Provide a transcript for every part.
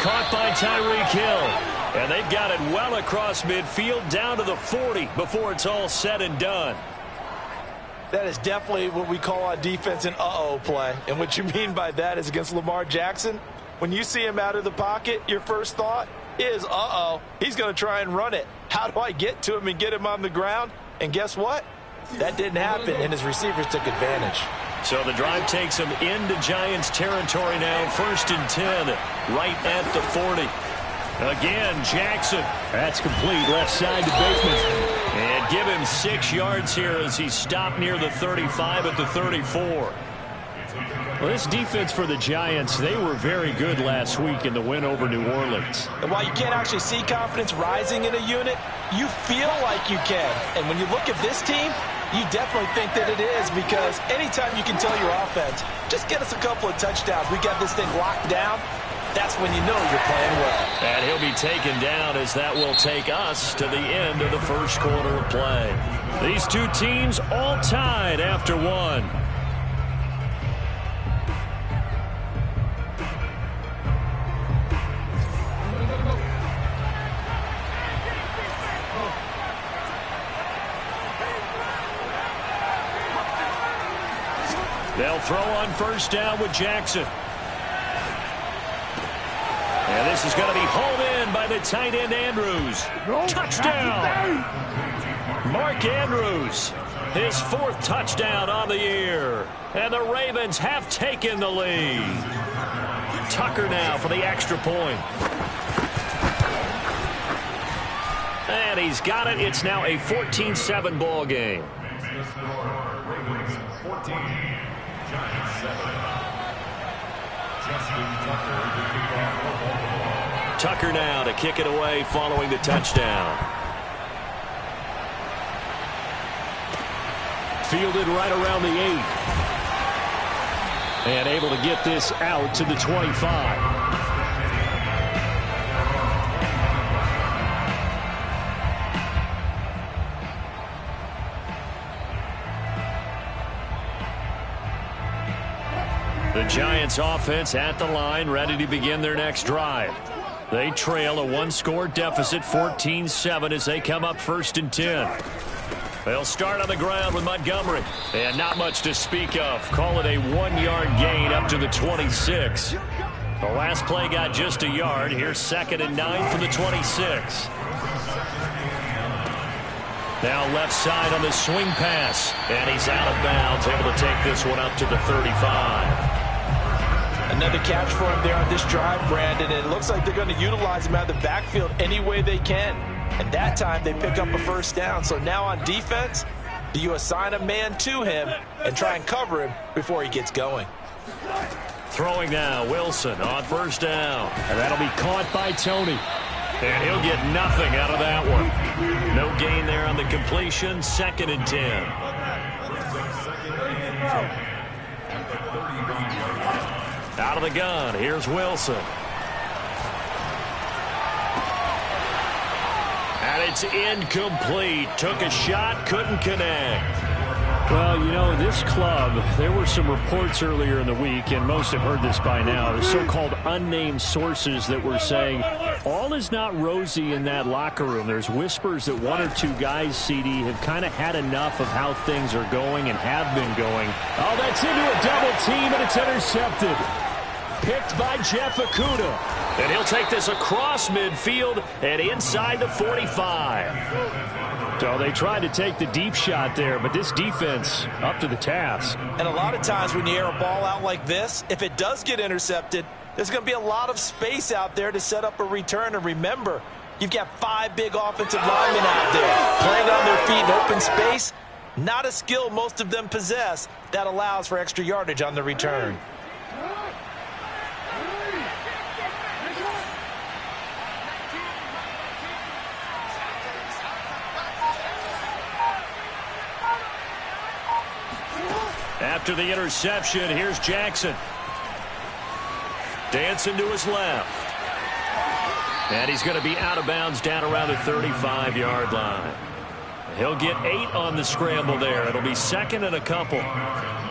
caught by Tyreek Hill. And they've got it well across midfield down to the 40 before it's all said and done. That is definitely what we call on defense an uh-oh play. And what you mean by that is against Lamar Jackson, when you see him out of the pocket, your first thought is, uh-oh, he's going to try and run it. How do I get to him and get him on the ground? And guess what? That didn't happen, and his receivers took advantage. So the drive takes him into Giants territory now. 1st and 10, right at the 40. Again, Jackson. That's complete. Left side to Bateman. And give him 6 yards here as he stopped near the 35 at the 34. Well, this defense for the Giants, they were very good last week in the win over New Orleans. And while you can't actually see confidence rising in a unit, you feel like you can. And when you look at this team, you definitely think that it is, because anytime you can tell your offense, just get us a couple of touchdowns, we got this thing locked down, that's when you know you're playing well. And he'll be taken down as that will take us to the end of the first quarter of play. These two teams all tied after one. They'll throw on 1st down with Jackson. And this is going to be hauled in by the tight end Andrews. Touchdown! Mark Andrews, his 4th touchdown on the year. And the Ravens have taken the lead. Tucker now for the extra point. And he's got it. It's now a 14-7 ball game. Tucker now to kick it away following the touchdown. Fielded right around the 8. And able to get this out to the 25. The Giants offense at the line, ready to begin their next drive. They trail a 1-score deficit, 14-7, as they come up 1st and 10. They'll start on the ground with Montgomery. And not much to speak of. Call it a 1-yard gain up to the 26. The last play got just a yard. Here's 2nd and 9 for the 26. Now left side on the swing pass. And he's out of bounds, able to take this one up to the 35. Another catch for him there on this drive, Brandon. And it looks like they're going to utilize him out of the backfield any way they can. And that time they pick up a 1st down. So now on defense, do you assign a man to him and try and cover him before he gets going? Throwing now, Wilson on 1st down. And that'll be caught by Tony. And he'll get nothing out of that one. No gain there on the completion. 2nd and 10. Out of the gun, here's Wilson. And it's incomplete. Took a shot, couldn't connect. Well, you know, this club, there were some reports earlier in the week, and most have heard this by now, the so-called unnamed sources that were saying all is not rosy in that locker room. There's whispers that 1 or 2 guys, CD, have kind of had enough of how things are going and have been going. Oh, that's into a double team, and it's intercepted. Picked by Jeff Okudah. And he'll take this across midfield and inside the 45. So they tried to take the deep shot there, but this defense up to the task. And a lot of times when you air a ball out like this, if it does get intercepted, there's going to be a lot of space out there to set up a return. And remember, you've got 5 big offensive linemen out there playing on their feet in open space. Not a skill most of them possess that allows for extra yardage on the return. After the interception, here's Jackson. Dancing to his left. And he's going to be out of bounds down around the 35-yard line. He'll get 8 on the scramble there. It'll be 2nd and a couple.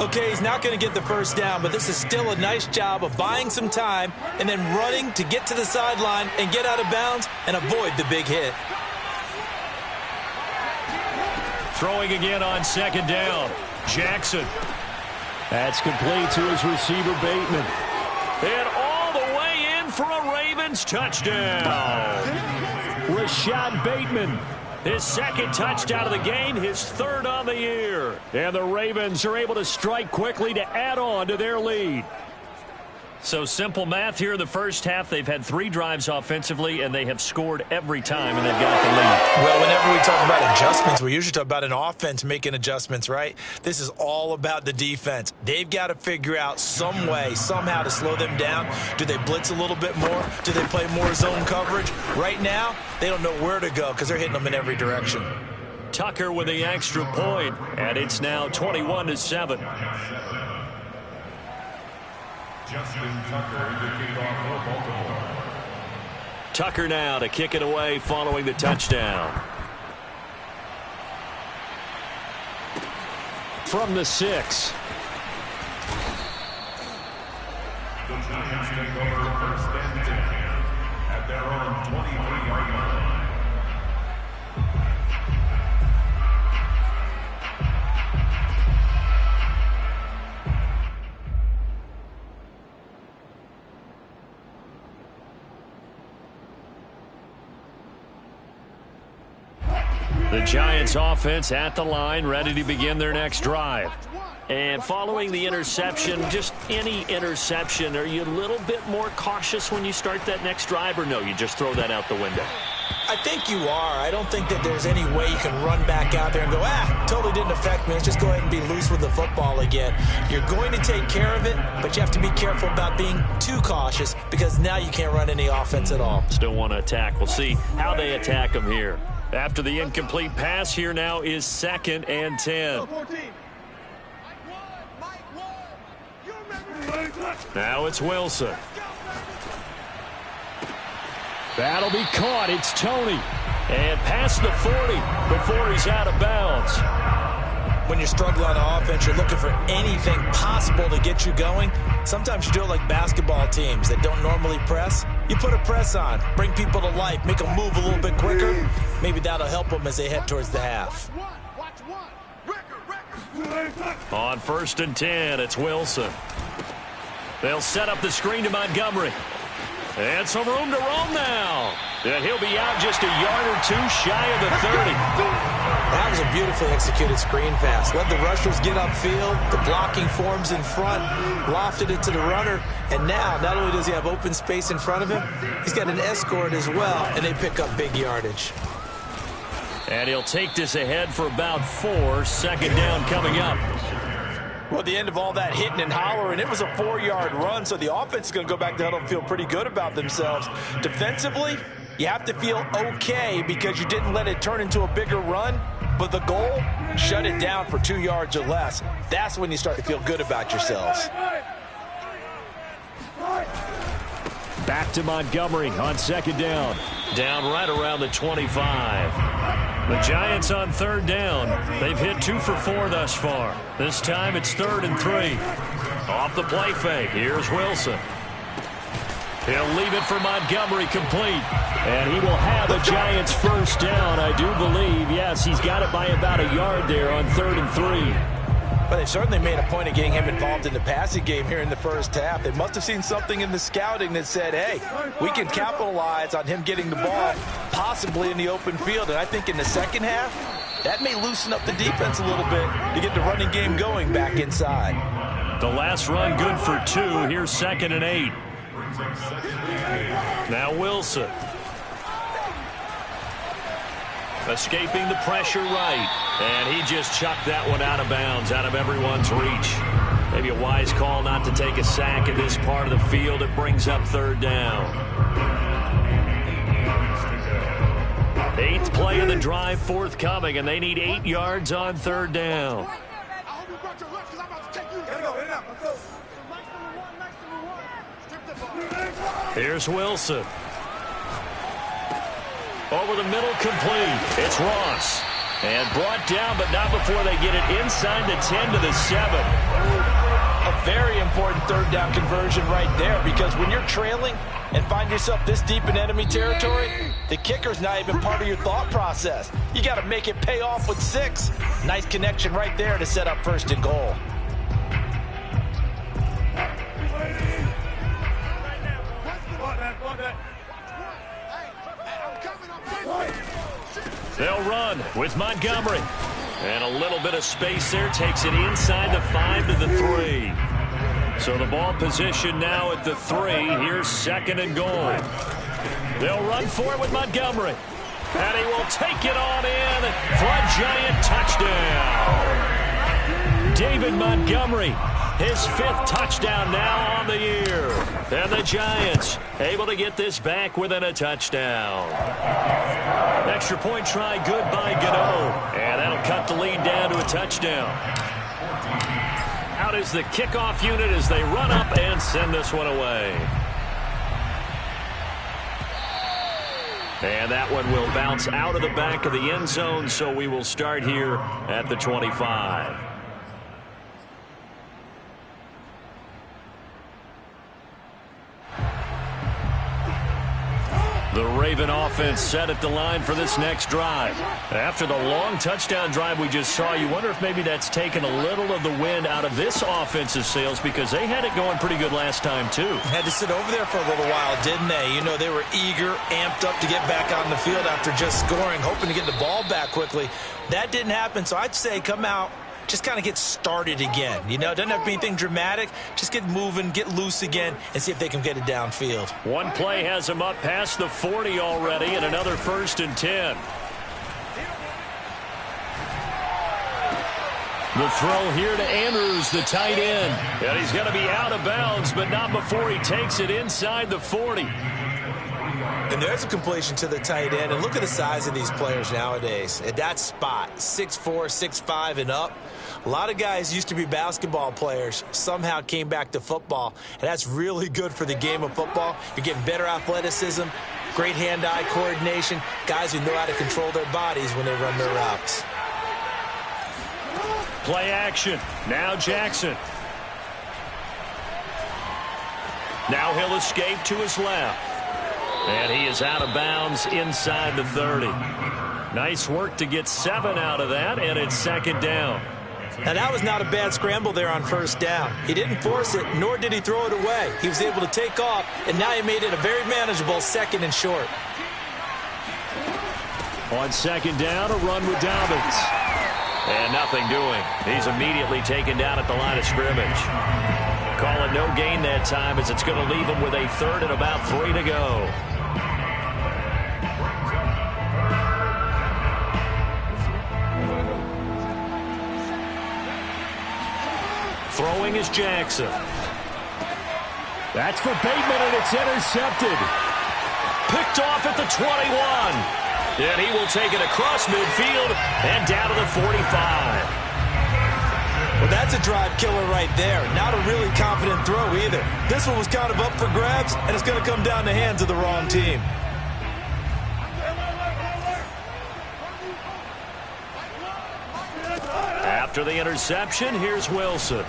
Okay, he's not going to get the first down, but this is still a nice job of buying some time and then running to get to the sideline and get out of bounds and avoid the big hit. Throwing again on second down. Jackson. That's complete to his receiver, Bateman. And all the way in for a Ravens touchdown. Rashad Bateman. His second touchdown of the game, his third on the year. And the Ravens are able to strike quickly to add on to their lead. So simple math here in the first half. They've had 3 drives offensively, and they have scored every time, and they've got the lead. Well, whenever we talk about adjustments, we usually talk about an offense making adjustments, right? This is all about the defense. They've got to figure out some way, somehow to slow them down. Do they blitz a little bit more? Do they play more zone coverage? Right now, they don't know where to go because they're hitting them in every direction. Tucker with the extra point, and it's now 21-7. Justin Tucker, the kickoff for Baltimore. Tucker now to kick it away following the touchdown. From the 6. The Giants take over first and 10 at their own 23-yard line. The Giants offense at the line, ready to begin their next drive. And following the interception, just any interception, are you a little bit more cautious when you start that next drive, or no, you just throw that out the window? I think you are. I don't think that there's any way you can run back out there and go, totally didn't affect me. Let's just go ahead and be loose with the football again. You're going to take care of it, but you have to be careful about being too cautious because now you can't run any offense at all. Still want to attack. We'll see how they attack them here. After the incomplete pass, here now is 2nd and 10. Now it's Wilson. That'll be caught. It's Tony. And past the 40 before he's out of bounds. When you're struggling on offense, you're looking for anything possible to get you going. Sometimes you do it like basketball teams that don't normally press. You put a press on, bring people to life, make them move a little bit quicker. Maybe that'll help them as they head towards the half. On 1st and 10, it's Wilson. They'll set up the screen to Montgomery. And some room to roam now. And he'll be out just a yard or 2 shy of the 30. That was a beautifully executed screen pass. Let the rushers get upfield. The blocking forms in front. Lofted it to the runner. And now, not only does he have open space in front of him, he's got an escort as well, and they pick up big yardage. And he'll take this ahead for about 4. 2nd down coming up. Well, at the end of all that hitting and hollering, it was a 4-yard run, so the offense is going to go back to huddle and feel pretty good about themselves. Defensively, you have to feel okay because you didn't let it turn into a bigger run, but the goal, shut it down for 2 yards or less. That's when you start to feel good about yourselves. Back to Montgomery on 2nd down. Down right around the 25. The Giants on 3rd down. They've hit 2 for 4 thus far. This time it's 3rd and 3. Off the play fake. Here's Wilson. He'll leave it for Montgomery complete. And he will have a Giants first down, I do believe. Yes, he's got it by about a yard there on 3rd and 3. But they've certainly made a point of getting him involved in the passing game here in the first half. They must have seen something in the scouting that said, hey, we can capitalize on him getting the ball possibly in the open field. And I think in the second half, that may loosen up the defense a little bit to get the running game going back inside. The last run good for 2. Here's 2nd and 8. Now Wilson. Escaping the pressure right. And he just chucked that one out of bounds, out of everyone's reach. Maybe a wise call not to take a sack in this part of the field. It brings up 3rd down. 8th play of the drive forthcoming, and they need 8 yards on 3rd down. Here's Wilson. Over the middle, complete. It's Ross. And brought down, but not before they get it inside the 10 to the 7. A very important third down conversion right there, because when you're trailing and find yourself this deep in enemy territory, the kicker's not even part of your thought process. You got to make it pay off with 6. Nice connection right there to set up 1st and goal. They'll run with Montgomery. And a little bit of space there takes it inside the 5 to the 3. So the ball position now at the 3. Here's 2nd and goal. They'll run for it with Montgomery. And he will take it on in for a Giant touchdown. David Montgomery, his 5th touchdown now on the year. And the Giants able to get this back within a touchdown. Extra point try good by Gano. And that'll cut the lead down to a touchdown. Out is the kickoff unit as they run up and send this one away. And that one will bounce out of the back of the end zone, so we will start here at the 25. The Raven offense set at the line for this next drive. After the long touchdown drive we just saw, you wonder if maybe that's taken a little of the wind out of this offensive sails, because they had it going pretty good last time too. Had to sit over there for a little while, didn't they? You know, they were eager, amped up to get back on the field after just scoring, hoping to get the ball back quickly. That didn't happen, so I'd say come out, just kind of get started again. You know, it doesn't have to be anything dramatic. Just get moving, get loose again, and see if they can get it downfield. One play has them up past the 40 already, and another 1st and 10. The throw here to Andrews, the tight end. And he's going to be out of bounds, but not before he takes it inside the 40. And there's a completion to the tight end. And look at the size of these players nowadays. At that spot, 6'4", 6'5", and up. A lot of guys used to be basketball players, somehow came back to football. And that's really good for the game of football. You're getting better athleticism, great hand-eye coordination, guys who know how to control their bodies when they run their routes. Play action. Now Jackson. Now he'll escape to his left. And he is out of bounds inside the 30. Nice work to get 7 out of that, and it's 2nd down. Now, that was not a bad scramble there on 1st down. He didn't force it, nor did he throw it away. He was able to take off, and now he made it a very manageable 2nd and short. On 2nd down, a run with Dobbins. And nothing doing. He's immediately taken down at the line of scrimmage. Call it no gain that time, as it's going to leave him with a 3rd and about 3 to go. Throwing is Jackson. That's for Bateman, and it's intercepted. Picked off at the 21. And he will take it across midfield and down to the 45. Well, that's a drive killer right there. Not a really confident throw either. This one was kind of up for grabs, and it's going to come down the hands of the wrong team. After the interception, here's Wilson.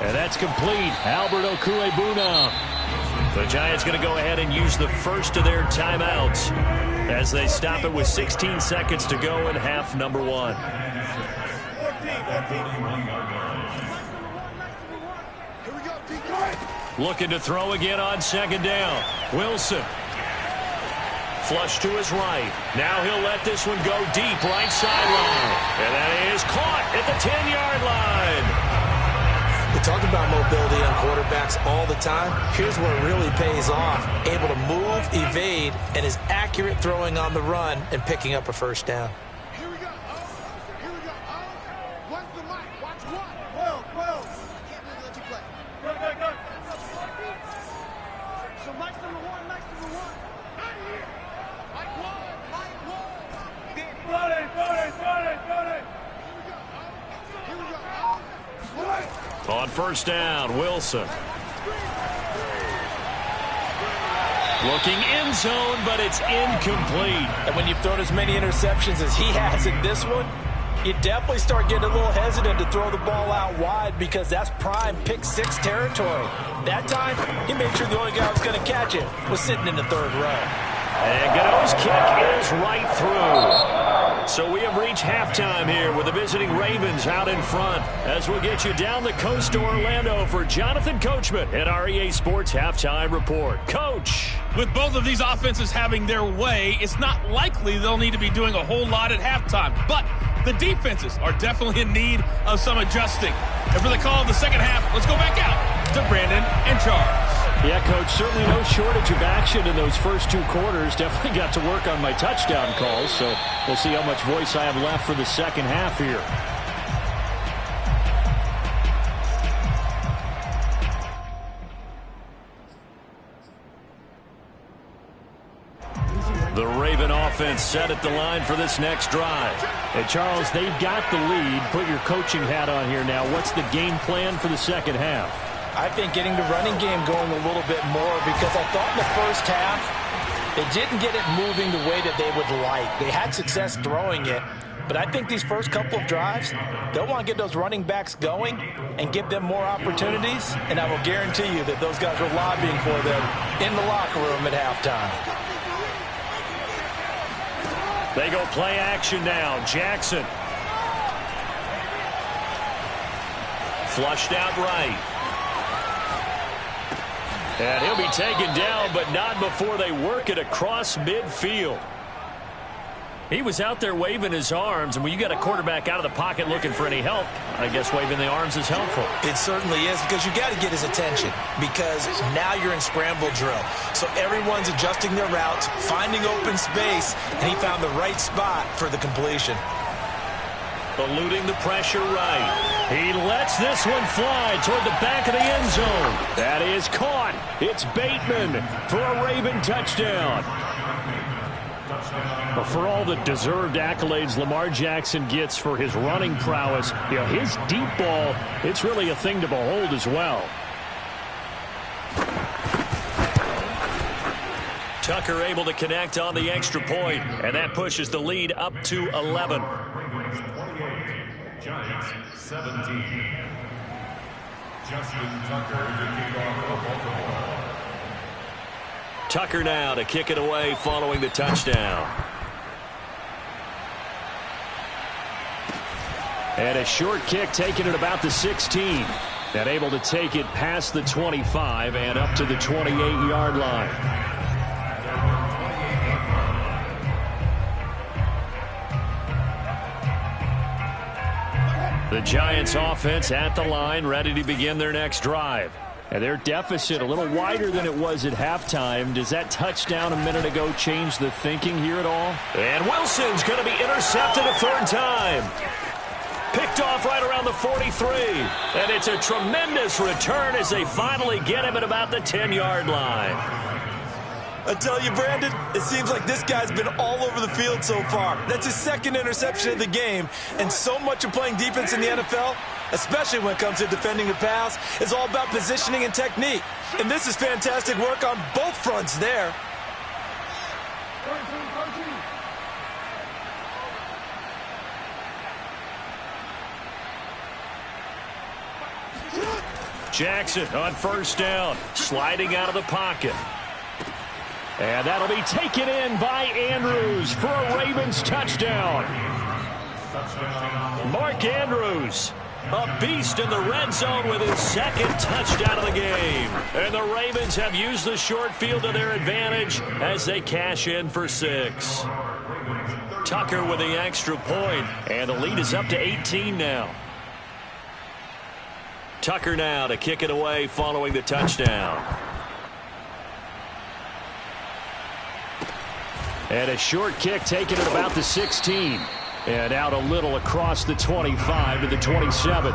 And that's complete. Albert Okwuegbunam. The Giants going to go ahead and use the first of their timeouts as they stop it with 16 seconds to go in half number 1. Looking to throw again on 2nd down. Wilson. Flush to his right. Now he'll let this one go deep right sideline. And that is caught at the 10-yard line. We talk about mobility on quarterbacks all the time. Here's where it really pays off. Able to move, evade, and is accurate throwing on the run and picking up a 1st down. Here we go. Here we go. Watch the mic. Watch what? Well. Can't really let you play. Go. So Mike's number 1. Out of here. Mike 1. Here we go. On 1st down, Wilson. Looking end zone, but it's incomplete. And when you've thrown as many interceptions as he has in this one, you definitely start getting a little hesitant to throw the ball out wide because that's prime pick six territory. That time, he made sure the only guy who was going to catch it was sitting in the third row. And Godot's kick is right through. So we have reached halftime here with the visiting Ravens out in front. As we'll get you down the coast to Orlando for Jonathan Coachman at our EA Sports Halftime Report. Coach. With both of these offenses having their way, it's not likely they'll need to be doing a whole lot at halftime. But the defenses are definitely in need of some adjusting. And for the call of the second half, let's go back out to Brandon and Charles. Yeah, Coach, certainly no shortage of action in those first two quarters. Definitely got to work on my touchdown calls, so we'll see how much voice I have left for the second half here. The Raven offense set at the line for this next drive. Hey, Charles, they've got the lead. Put your coaching hat on here now. What's the game plan for the second half? I think getting the running game going a little bit more because I thought in the first half they didn't get it moving the way that they would like. They had success throwing it, but I think these first couple of drives, they'll want to get those running backs going and give them more opportunities, and I will guarantee you that those guys were lobbying for them in the locker room at halftime. They go play action now. Jackson. Flushed out right. And he'll be taken down, but not before they work it across midfield. He was out there waving his arms, and when you got a quarterback out of the pocket looking for any help, I guess waving the arms is helpful. It certainly is, because you got to get his attention, because now you're in scramble drill. So everyone's adjusting their routes, finding open space, and he found the right spot for the completion. Eluding the pressure right. He lets this one fly toward the back of the end zone. That is caught. It's Bateman for a Raven touchdown. But for all the deserved accolades Lamar Jackson gets for his running prowess, you know, his deep ball, it's really a thing to behold as well. Tucker able to connect on the extra point, and that pushes the lead up to 11. Ravens 28, Giants 17. Justin Tucker to kick off the Baltimore. Tucker now to kick it away following the touchdown. And a short kick taken at about the 16. And able to take it past the 25 and up to the 28-yard line. The Giants offense at the line, ready to begin their next drive. And their deficit a little wider than it was at halftime. Does that touchdown a minute ago change the thinking here at all? And Wilson's going to be intercepted a third time. Picked off right around the 43. And it's a tremendous return as they finally get him at about the 10-yard line. I tell you, Brandon, it seems like this guy's been all over the field so far. That's his second interception of the game. And so much of playing defense in the NFL, especially when it comes to defending the pass, is all about positioning and technique. And this is fantastic work on both fronts there. Jackson on first down, sliding out of the pocket. And that'll be taken in by Andrews for a Ravens touchdown. Mark Andrews, a beast in the red zone with his second touchdown of the game. And the Ravens have used the short field to their advantage as they cash in for 6. Tucker with the extra point, and the lead is up to 18 now. Tucker now to kick it away following the touchdown. And a short kick taken at about the 16. And out a little across the 25 to the 27.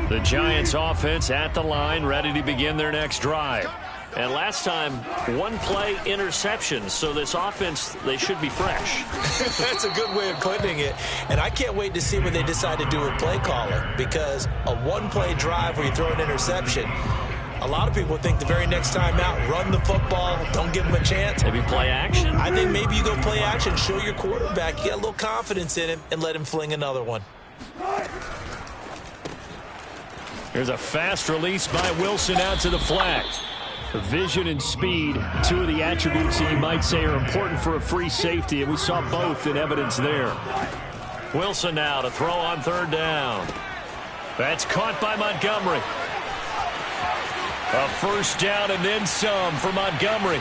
The Giants offense at the line, ready to begin their next drive. And last time, one play interception. So this offense, they should be fresh. That's a good way of putting it. And I can't wait to see what they decide to do with play calling, because a one-play drive where you throw an interception, a lot of people think the very next time out, run the football, don't give them a chance. Maybe play action? I think maybe you go play action, show your quarterback, you get a little confidence in him, and let him fling another one. Here's a fast release by Wilson out to the flat. Vision and speed, two of the attributes that you might say are important for a free safety, and we saw both in evidence there. Wilson now to throw on third down. That's caught by Montgomery. A first down and then some for Montgomery.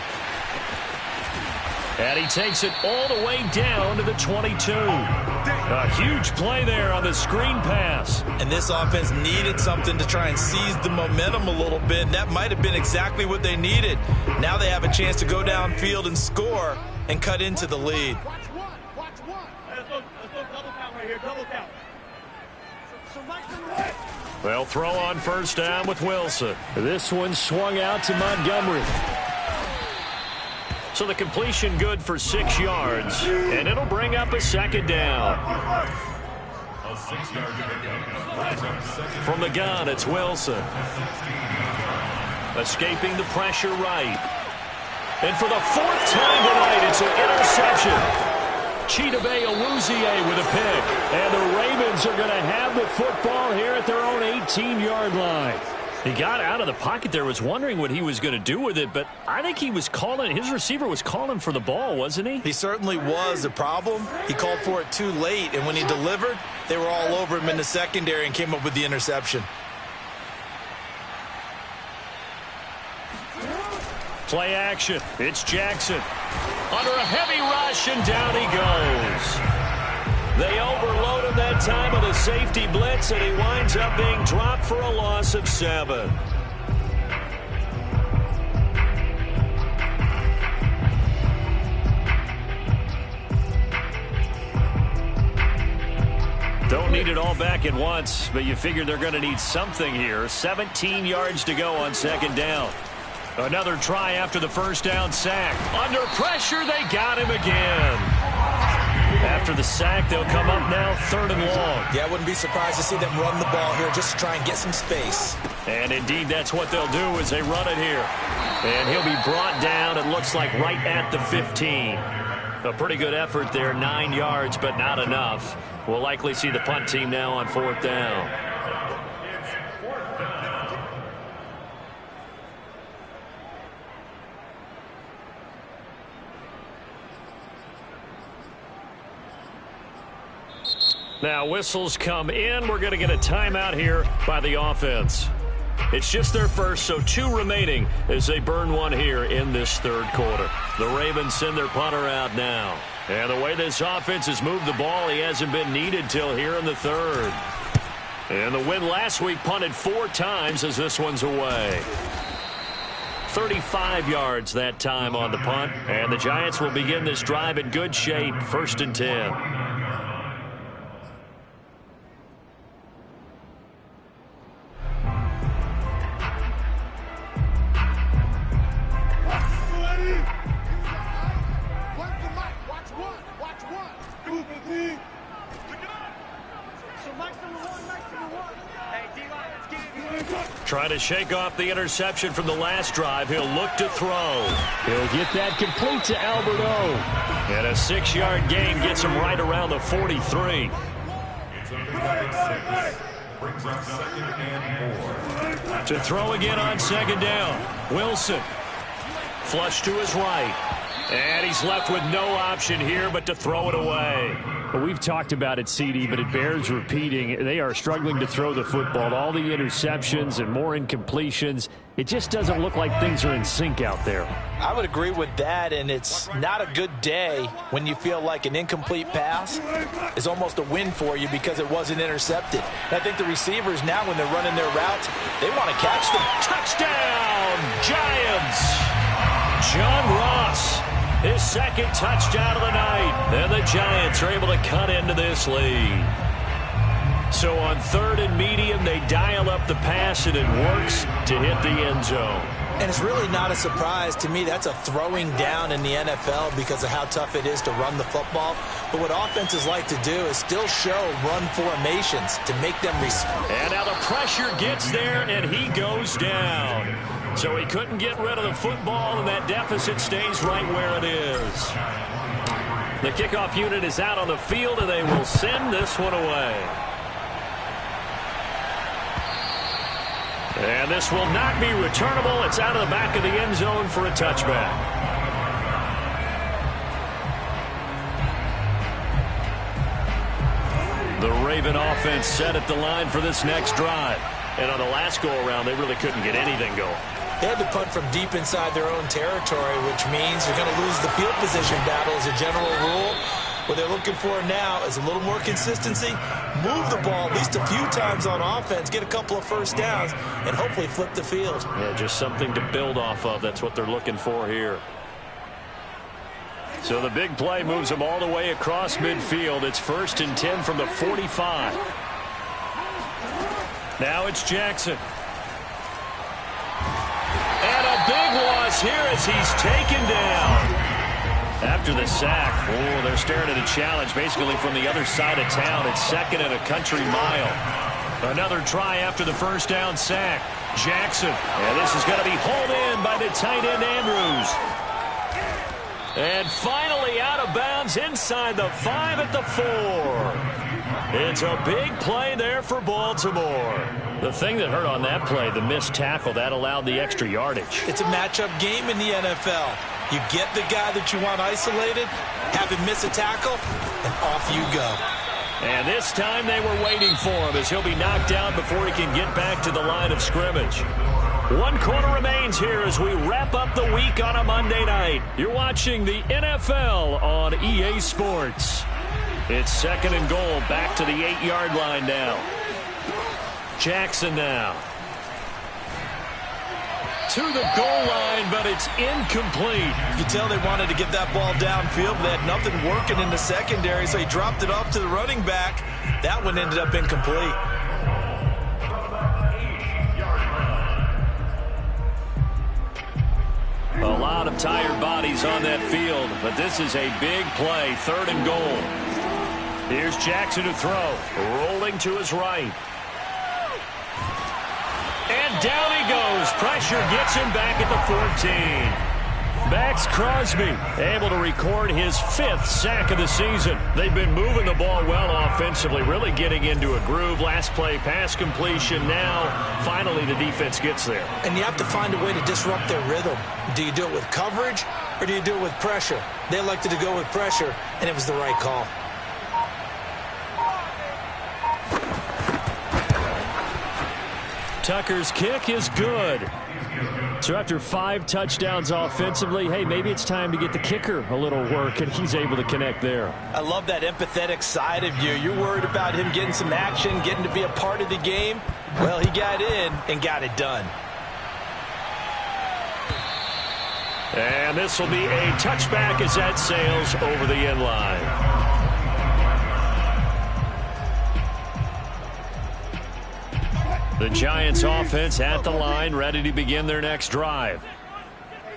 And he takes it all the way down to the 22. A huge play there on the screen pass. And this offense needed something to try and seize the momentum a little bit, and that might have been exactly what they needed. Now they have a chance to go downfield and score and cut into the lead. Watch one. Watch one. Let's go double count right here. Double count. So Mike's in the way. They'll throw on first down with Wilson. This one swung out to Montgomery. So the completion good for 6 yards, and it'll bring up a second down. A 6-yard pickup. From the gun, it's Wilson. Escaping the pressure right. And for the 4th time tonight, it's an interception. Chidobe Awuzie with a pick. And the Ravens are going to have the football here at their own 18-yard line. He got out of the pocket there, was wondering what he was going to do with it, but I think he was calling, his receiver was calling for the ball, wasn't he? He certainly was. The problem, he called for it too late, and when he delivered, they were all over him in the secondary and came up with the interception. Play action. It's Jackson. Under a heavy rush, and down he goes. They overload him that time with a safety blitz, and he winds up being dropped for a loss of 7. Don't need it all back at once, but you figure they're going to need something here. 17 yards to go on second down. Another try after the first down sack. Under pressure, they got him again. After the sack, they'll come up now 3rd and long. Yeah, I wouldn't be surprised to see them run the ball here just to try and get some space. And indeed, that's what they'll do as they run it here. And he'll be brought down, it looks like, right at the 15. A pretty good effort there, 9 yards, but not enough. We'll likely see the punt team now on 4th down. Now whistles come in. We're going to get a timeout here by the offense. It's just their first, so 2 remaining as they burn one here in this 3rd quarter. The Ravens send their punter out now. And the way this offense has moved the ball, he hasn't been needed till here in the 3rd. And the win last week punted 4 times as this one's away. 35 yards that time on the punt. And the Giants will begin this drive in good shape, 1st and 10. Trying to shake off the interception from the last drive. He'll look to throw. He'll get that complete to Albert O. And a 6-yard gain gets him right around the 43. It's a big 6. Brings up 2nd and 4. To throw again on 2nd down. Wilson. Flush to his right. And he's left with no option here but to throw it away. Well, we've talked about it, CD, but it bears repeating. They are struggling to throw the football. All the interceptions and more incompletions. It just doesn't look like things are in sync out there. I would agree with that, and it's not a good day when you feel like an incomplete pass is almost a win for you because it wasn't intercepted. And I think the receivers now, when they're running their routes, they want to catch them. Touchdown, Giants! John Ross. His 2nd touchdown of the night. And the Giants are able to cut into this lead. So on 3rd and medium, they dial up the pass, and it works to hit the end zone. And it's really not a surprise to me. That's a throwing down in the NFL because of how tough it is to run the football. But what offenses like to do is still show run formations to make them respond. And now the pressure gets there, and he goes down. So he couldn't get rid of the football, and that deficit stays right where it is. The kickoff unit is out on the field, and they will send this one away. And this will not be returnable. It's out of the back of the end zone for a touchback. The Raven offense set at the line for this next drive. And on the last go-around, they really couldn't get anything going. They had to punt from deep inside their own territory, which means you're going to lose the field position battle as a general rule. What they're looking for now is a little more consistency, move the ball at least a few times on offense, get a couple of first downs, and hopefully flip the field. Yeah, just something to build off of. That's what they're looking for here. So the big play moves them all the way across midfield. It's 1st and 10 from the 45. Now it's Jackson. And a big loss here as he's taken down. After the sack, they're staring at a challenge basically from the other side of town. It's 2nd and a country mile. Another try after the first down sack. Jackson. And this is going to be hauled in by the tight end Andrews. And finally out of bounds inside the 5 at the 4. It's a big play there for Baltimore. The thing that hurt on that play, the missed tackle, that allowed the extra yardage. It's a matchup game in the NFL. You get the guy that you want isolated, have him miss a tackle, and off you go. And this time they were waiting for him as he'll be knocked down before he can get back to the line of scrimmage. 1 quarter remains here as we wrap up the week on a Monday night. You're watching the NFL on EA Sports. It's 2nd and goal, back to the 8-yard line now. Jackson now. To the goal line, but it's incomplete. You can tell they wanted to get that ball downfield, but they had nothing working in the secondary, so he dropped it off to the running back. That one ended up incomplete. A lot of tired bodies on that field, but this is a big play, 3rd and goal. Here's Jackson to throw, rolling to his right. And down he goes. Pressure gets him back at the 14. Max Crosby able to record his 5th sack of the season. They've been moving the ball well offensively, really getting into a groove. Last play, pass completion. Now, finally, the defense gets there. And you have to find a way to disrupt their rhythm. Do you do it with coverage or do you do it with pressure? They elected to go with pressure, and it was the right call. Tucker's kick is good. So after 5 touchdowns offensively, hey, maybe it's time to get the kicker a little work, and he's able to connect there. I love that empathetic side of you. You're worried about him getting some action, getting to be a part of the game. Well, he got in and got it done. And this will be a touchback as that sails over the end line. The Giants offense at the line, ready to begin their next drive.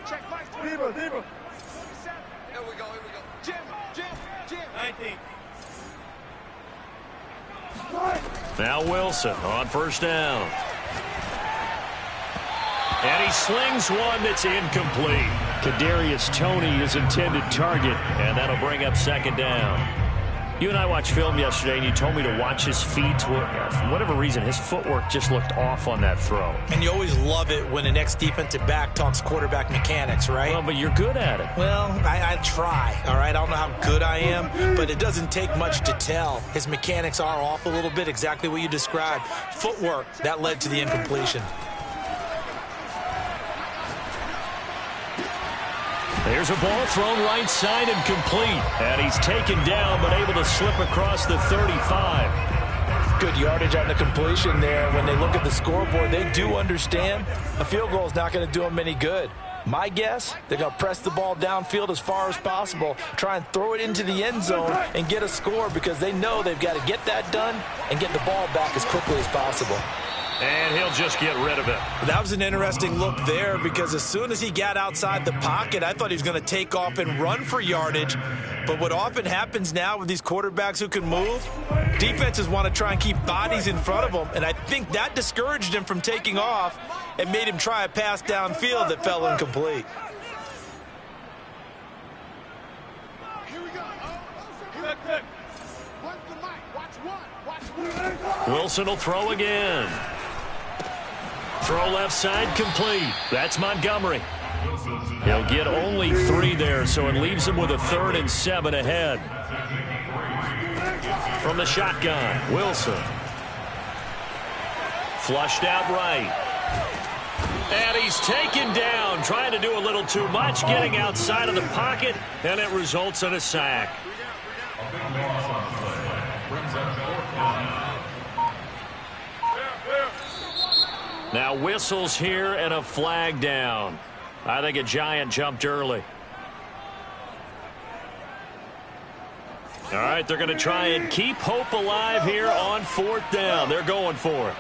Check Mike. Here we go. Jim. 19. Now Wilson on 1st down. And he slings one that's incomplete. Kadarius Toney, his intended target, and that'll bring up 2nd down. You and I watched film yesterday, and you told me to watch his feet. For whatever reason, his footwork just looked off on that throw. And you always love it when the next defensive back talks quarterback mechanics, right? Well, but you're good at it. Well, I try, all right? I don't know how good I am, but it doesn't take much to tell. His mechanics are off a little bit, exactly what you described. Footwork, that led to the incompletion. There's a ball thrown right side and complete. And he's taken down, but able to slip across the 35. Good yardage on the completion there. When they look at the scoreboard, they do understand a field goal is not going to do them any good. My guess, they're going to press the ball downfield as far as possible, try and throw it into the end zone and get a score because they know they've got to get that done and get the ball back as quickly as possible. And he'll just get rid of it. That was an interesting look there because as soon as he got outside the pocket, I thought he was going to take off and run for yardage. But what often happens now with these quarterbacks who can move, defenses want to try and keep bodies in front of them. And I think that discouraged him from taking off and made him try a pass downfield that fell incomplete. Here we go. One to Mike. Watch one. Wilson will throw again. Throw left side complete. That's Montgomery. He'll get only 3 there, so it leaves him with a 3rd and 7 ahead. From the shotgun, Wilson. Flushed out right. And he's taken down, trying to do a little too much, getting outside of the pocket, and it results in a sack. Now whistles here and a flag down. I think a Giant jumped early. All right, they're going to try and keep hope alive here on 4th down. They're going for it.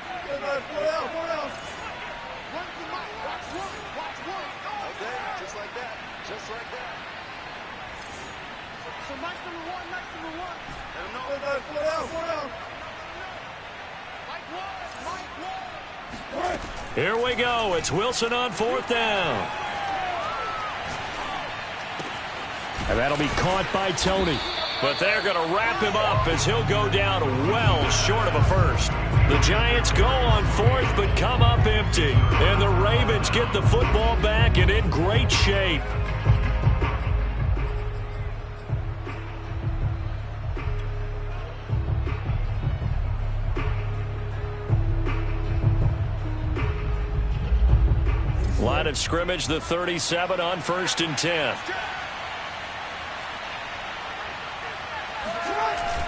Here we go. It's Wilson on 4th down. And that'll be caught by Tony. But they're going to wrap him up as he'll go down well short of a first. The Giants go on 4th but come up empty. And the Ravens get the football back and in great shape. Line of scrimmage, the 37 on 1st and 10.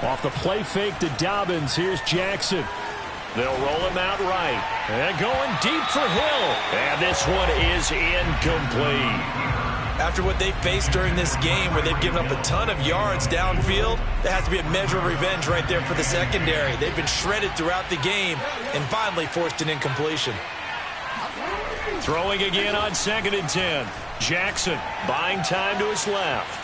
Off the play fake to Dobbins, here's Jackson. They'll roll him out right. And going deep for Hill. And this one is incomplete. After what they faced during this game where they've given up a ton of yards downfield, there has to be a measure of revenge right there for the secondary. They've been shredded throughout the game and finally forced an incompletion. Throwing again on 2nd and 10. Jackson buying time to his left.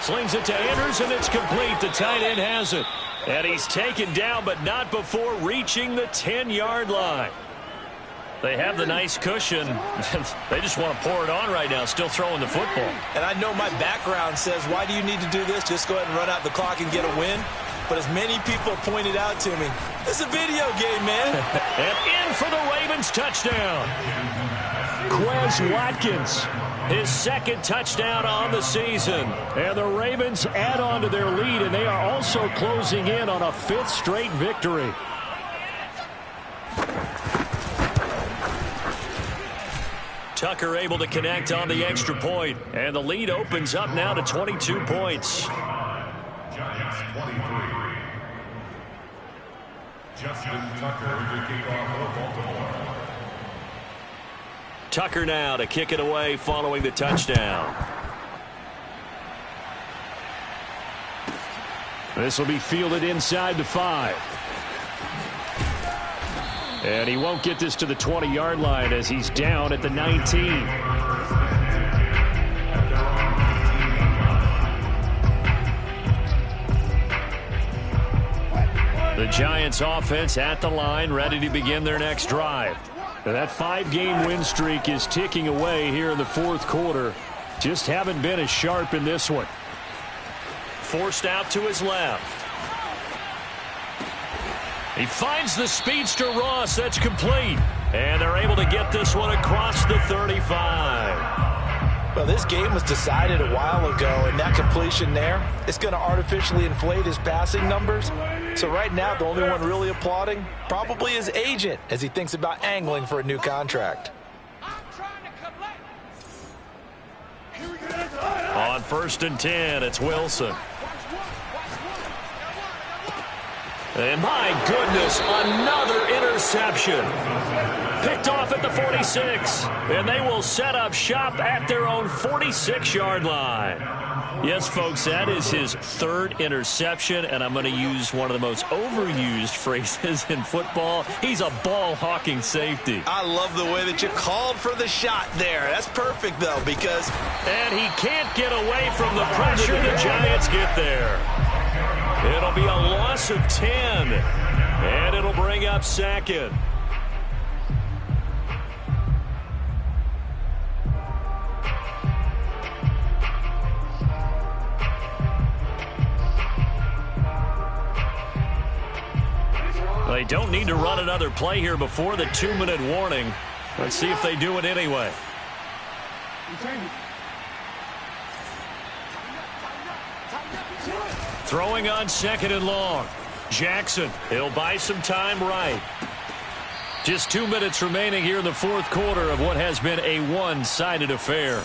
Slings it to Anders, and it's complete. The tight end has it. And he's taken down, but not before reaching the 10-yard line. They have the nice cushion. They just want to pour it on right now, still throwing the football. And I know my background says, why do you need to do this? Just go ahead and run out the clock and get a win. But as many people pointed out to me, it's a video game, man. And in for the Ravens touchdown. Quez Watkins, his 2nd touchdown on the season. And the Ravens add on to their lead, and they are also closing in on a 5th straight victory. Tucker able to connect on the extra point, and the lead opens up now to 22 points. Giants 23. Justin Tucker to kick off for Baltimore. Tucker now to kick it away following the touchdown. This will be fielded inside the 5. And he won't get this to the 20-yard line as he's down at the 19. The Giants offense at the line, ready to begin their next drive. Now that 5-game win streak is ticking away here in the 4th quarter. Just haven't been as sharp in this one. Forced out to his left. He finds the speedster Ross. That's complete. And they're able to get this one across the 35. Well, this game was decided a while ago, and that completion there is going to artificially inflate his passing numbers. So right now, the only one really applauding probably his agent as he thinks about angling for a new contract. On 1st and 10, it's Wilson. And my goodness, another interception. Picked off at the 46. And they will set up shop at their own 46-yard line. Yes, folks, that is his third interception, and I'm going to use one of the most overused phrases in football. He's a ball-hawking safety. I love the way that you called for the shot there. That's perfect, though, because... And he can't get away from the pressure. The Giants get there. It'll be a loss of 10, and it'll bring up second. They don't need to run another play here before the 2-minute warning. Let's see if they do it anyway. Throwing on 2nd and long. Jackson, he'll buy some time right. Just 2 minutes remaining here in the fourth quarter of what has been a one-sided affair.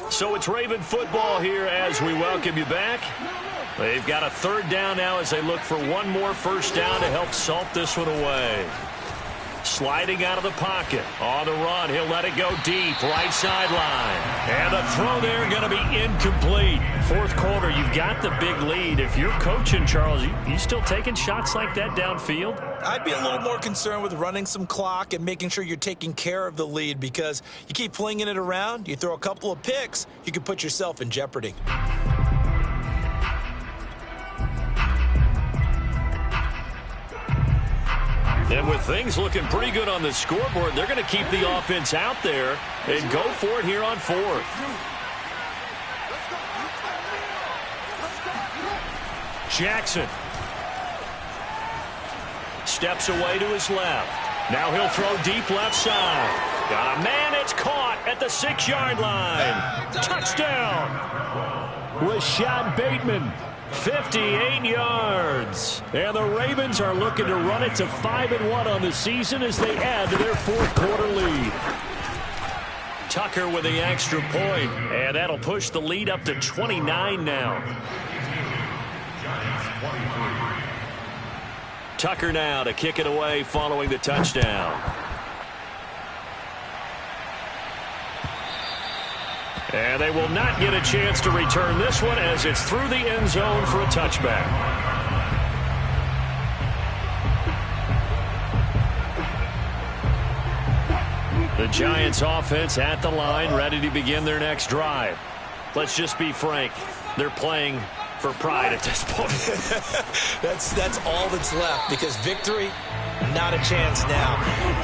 So it's Raven football here as we welcome you back. They've got a 3rd down now as they look for one more first down to help salt this one away. Sliding out of the pocket. On the run, he'll let it go deep. Right sideline. And the throw there going to be incomplete. Fourth quarter, you've got the big lead. If you're coaching, Charles, you still taking shots like that downfield? I'd be a little more concerned with running some clock and making sure you're taking care of the lead, because you keep flinging it around, you throw a couple of picks, you can put yourself in jeopardy. And with things looking pretty good on the scoreboard, they're going to keep the offense out there and go for it here on 4th. Jackson steps away to his left. Now he'll throw deep left side. Got a man, it's caught at the 6-yard line. Touchdown. Rashad Bateman. 58 yards. And the Ravens are looking to run it to 5-1 on the season as they add to their fourth quarter lead. Tucker with the extra point, and that'll push the lead up to 29 now. Tucker now to kick it away following the touchdown. And they will not get a chance to return this one as it's through the end zone for a touchback. The Giants offense at the line, ready to begin their next drive. Let's just be frank. They're playing for pride at this point. That's all that's left, because victory, not a chance now.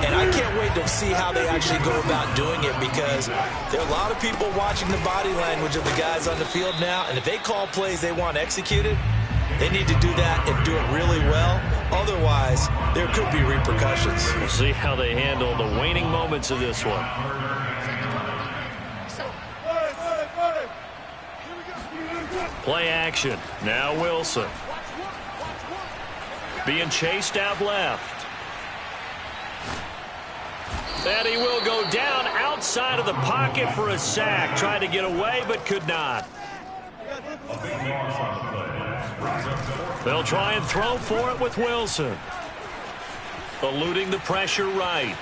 And I can't wait to see how they actually go about doing it, because there are a lot of people watching the body language of the guys on the field now, and if they call plays they want executed, they need to do that and do it really well. Otherwise, there could be repercussions. We'll see how they handle the waning moments of this one. Play action. Now Wilson. Being chased out left. And he will go down outside of the pocket for a sack. Tried to get away, but could not. They'll try and throw for it with Wilson. Eluding the pressure right.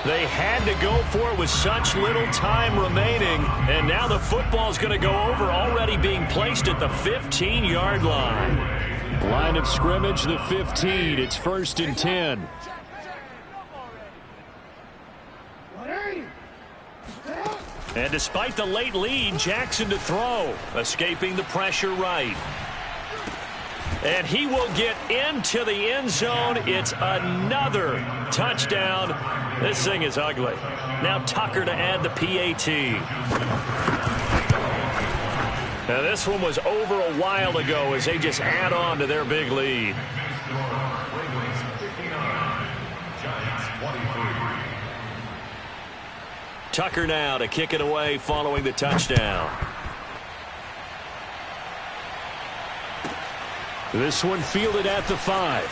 They had to go for it with such little time remaining, and now the football's going to go over, already being placed at the 15-yard line. Line of scrimmage, the 15. It's 1st and 10. And despite the late lead, Jackson to throw, escaping the pressure right. And he will get into the end zone. It's another touchdown. This thing is ugly. Now Tucker to add the PAT. Now this one was over a while ago as they just add on to their big lead. Tucker now to kick it away following the touchdown. This one fielded at the 5.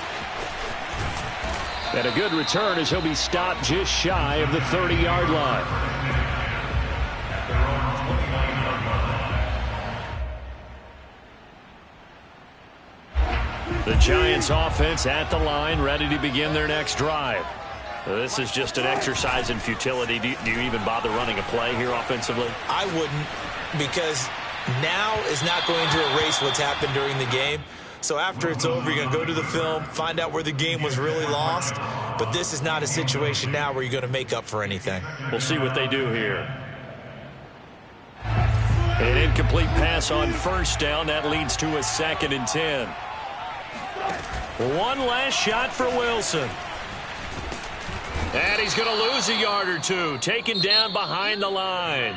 And a good return as he'll be stopped just shy of the 30-yard line. The Giants offense at the line, ready to begin their next drive. This is just an exercise in futility. Do you even bother running a play here offensively? I wouldn't, because now is not going to erase what's happened during the game. So after it's over, you're going to go to the film, find out where the game was really lost. But this is not a situation now where you're going to make up for anything. We'll see what they do here. An incomplete pass on first down. That leads to a 2nd and 10. One last shot for Wilson. And he's going to lose a yard or two. Taken down behind the line.